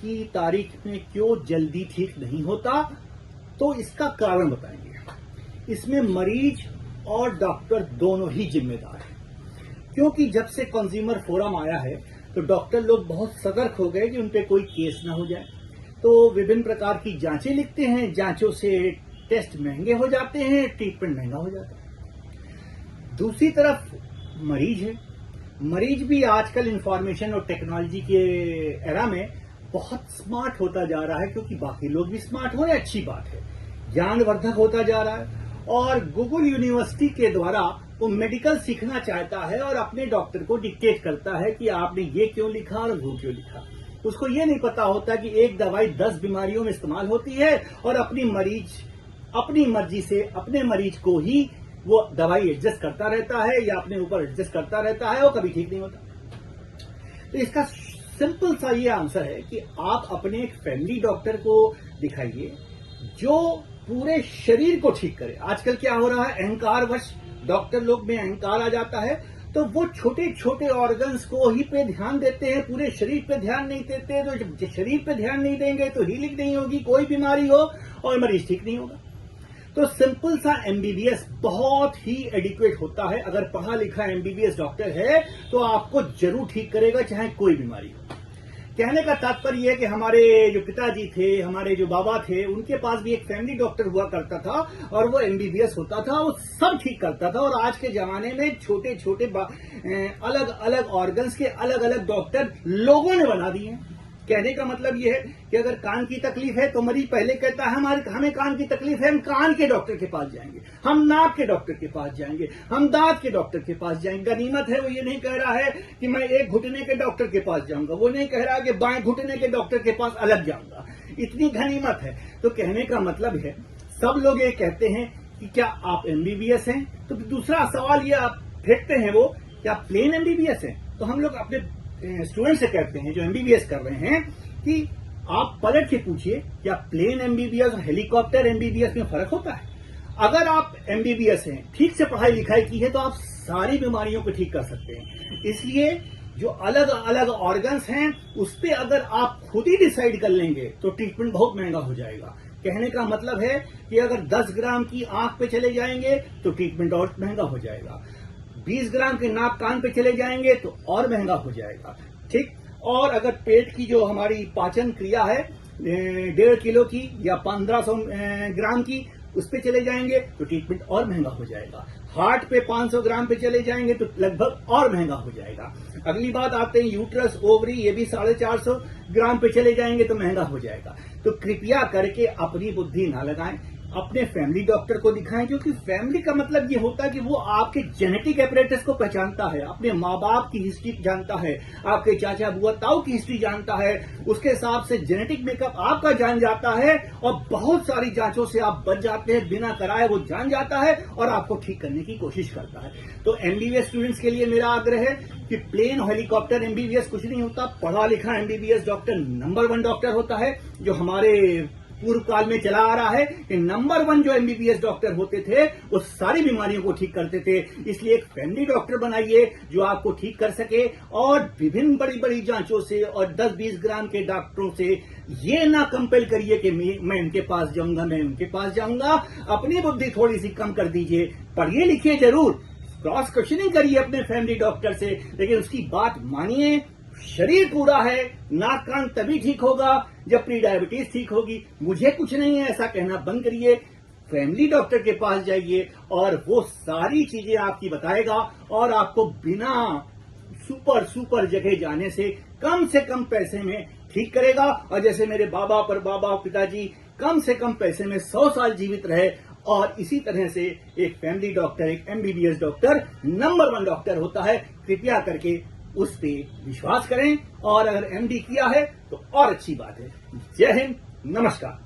की तारीख में क्यों जल्दी ठीक नहीं होता, तो इसका कारण बताएंगे। इसमें मरीज और डॉक्टर दोनों ही जिम्मेदार हैं, क्योंकि जब से कंज्यूमर फोरम आया है तो डॉक्टर लोग बहुत सतर्क हो गए कि उन पे कोई केस ना हो जाए, तो विभिन्न प्रकार की जांचें लिखते हैं। जांचों से टेस्ट महंगे हो जाते हैं, ट्रीटमेंट महंगा हो जाता है। दूसरी तरफ मरीज है, मरीज भी आजकल इंफॉर्मेशन और टेक्नोलॉजी के एरा में बहुत स्मार्ट होता जा रहा है, क्योंकि बाकी लोग भी स्मार्ट हो रहे हैं, अच्छी बात है। ज्ञानवर्धक होता जा रहा है और गूगल यूनिवर्सिटी के द्वारा वो मेडिकल सीखना चाहता है और अपने डॉक्टर को डिक्टेट करता है कि आपने ये क्यों लिखा और वो क्यों लिखा। उसको ये नहीं पता होता कि एक दवाई 10 बीमारियों में इस्तेमाल होती है और अपनी मर्जी से अपने मरीज को ही वो दवाई एडजस्ट करता रहता है या अपने ऊपर एडजस्ट करता रहता है, वो कभी ठीक नहीं होता। तो इसका सिंपल सा ये आंसर है कि आप अपने एक फैमिली डॉक्टर को दिखाइए जो पूरे शरीर को ठीक करे। आजकल क्या हो रहा है, अहंकारवश डॉक्टर लोग में अहंकार आ जाता है, तो वो छोटे छोटे ऑर्गन्स को ही पे ध्यान देते हैं, पूरे शरीर पे ध्यान नहीं देते। तो जब शरीर पे ध्यान नहीं देंगे तो हीलिंग नहीं होगी, कोई बीमारी हो और मरीज ठीक नहीं होगा। तो सिंपल सा एमबीबीएस बहुत ही एडिक्वेट होता है। अगर पढ़ा लिखा एमबीबीएस डॉक्टर है तो आपको जरूर ठीक करेगा, चाहे कोई बीमारी हो। कहने का तात्पर्य यह है कि हमारे जो पिताजी थे, हमारे जो बाबा थे, उनके पास भी एक फैमिली डॉक्टर हुआ करता था और वो एमबीबीएस होता था, वो सब ठीक करता था। और आज के जमाने में छोटे छोटे अलग अलग ऑर्गन्स के अलग अलग डॉक्टर लोगों ने बना दिए हैं। कहने का मतलब यह है कि अगर कान की तकलीफ है तो मरीज पहले कहता है हमें कान की तकलीफ है, हम कान के डॉक्टर के पास जाएंगे, हम नाक के डॉक्टर के पास जाएंगे, हम दांत के डॉक्टर के पास जाएंगे। गनीमत है वो ये नहीं कह रहा है कि मैं एक घुटने के डॉक्टर के पास जाऊंगा, वो नहीं कह रहा कि बाएं घुटने के डॉक्टर के पास अलग जाऊंगा। इतनी गनीमत है। तो कहने का मतलब है सब लोग ये कहते हैं कि क्या आप एमबीबीएस हैं? तो दूसरा सवाल ये आप फेंकते हैं वो, क्या आप प्लेन एमबीबीएस हैं? तो हम लोग अपने स्टूडेंट से कहते हैं जो एमबीबीएस कर रहे हैं कि आप पलट के पूछिए क्या प्लेन एमबीबीएस और हेलीकॉप्टर एमबीबीएस में फर्क होता है? अगर आप एमबीबीएस हैं, ठीक से पढ़ाई लिखाई की है, तो आप सारी बीमारियों को ठीक कर सकते हैं। इसलिए जो अलग अलग ऑर्गन्स हैं उस पर अगर आप खुद ही डिसाइड कर लेंगे तो ट्रीटमेंट बहुत महंगा हो जाएगा। कहने का मतलब है कि अगर 10 ग्राम की आंख पे चले जाएंगे तो ट्रीटमेंट और महंगा हो जाएगा, 20 ग्राम के नाक कान पे चले जाएंगे तो और महंगा हो जाएगा, ठीक। और अगर पेट की जो हमारी पाचन क्रिया है 1.5 किलो की या 1500 ग्राम की, उस पे चले जाएंगे तो ट्रीटमेंट और महंगा हो जाएगा। हार्ट पे 500 ग्राम पे चले जाएंगे तो लगभग और महंगा हो जाएगा। अगली बात आते हैं यूट्रस, ओवरी, ये भी 450 ग्राम पे चले जाएंगे तो महंगा हो जाएगा। तो कृपया करके अपनी बुद्धि ना लगाएं, अपने फैमिली डॉक्टर को दिखाएं, क्योंकि फैमिली का मतलब ये होता है कि वो आपके जेनेटिक एपरेटस को पहचानता है, अपने माँ बाप की हिस्ट्री जानता है, आपके चाचा बुआ ताऊ की हिस्ट्री जानता है, उसके हिसाब से जेनेटिक मेकअप आपका जान जाता है और बहुत सारी जांचों से आप बच जाते हैं, बिना कराए वो जान जाता है और आपको ठीक करने की कोशिश करता है। तो एमबीबीएस स्टूडेंट्स के लिए मेरा आग्रह है कि प्लेन हेलीकॉप्टर एमबीबीएस कुछ नहीं होता। पढ़ा लिखा एमबीबीएस डॉक्टर नंबर 1 डॉक्टर होता है, जो हमारे पूर्व काल में चला आ रहा है कि नंबर 1 जो एमबीबीएस डॉक्टर होते थे वो सारी बीमारियों को ठीक करते थे। इसलिए एक फैमिली डॉक्टर बनाइए जो आपको ठीक कर सके और विभिन्न बड़ी बड़ी जांचों से और 10-20 ग्राम के डॉक्टरों से ये ना कंपेल करिए कि मैं इनके पास जाऊंगा, मैं उनके पास जाऊंगा। अपनी बुद्धि थोड़ी सी कम कर दीजिए, पढ़िए लिखिए जरूर, क्रॉस क्वेश्चनिंग करिए अपने फैमिली डॉक्टर से, लेकिन उसकी बात मानिए। शरीर पूरा है, नाक कान तभी ठीक होगा जब प्री डायबिटीज ठीक होगी। मुझे कुछ नहीं है ऐसा कहना बंद करिए, फैमिली डॉक्टर के पास जाइए और वो सारी चीजें आपकी बताएगा और आपको बिना सुपर जगह जाने से कम पैसे में ठीक करेगा। और जैसे मेरे बाबा परबाबा पिताजी कम से कम पैसे में 100 साल जीवित रहे, और इसी तरह से एक फैमिली डॉक्टर, एक एमबीबीएस डॉक्टर नंबर 1 डॉक्टर होता है। कृपया करके उस पे विश्वास करें और अगर एमडी किया है तो और अच्छी बात है। जय हिंद, नमस्कार।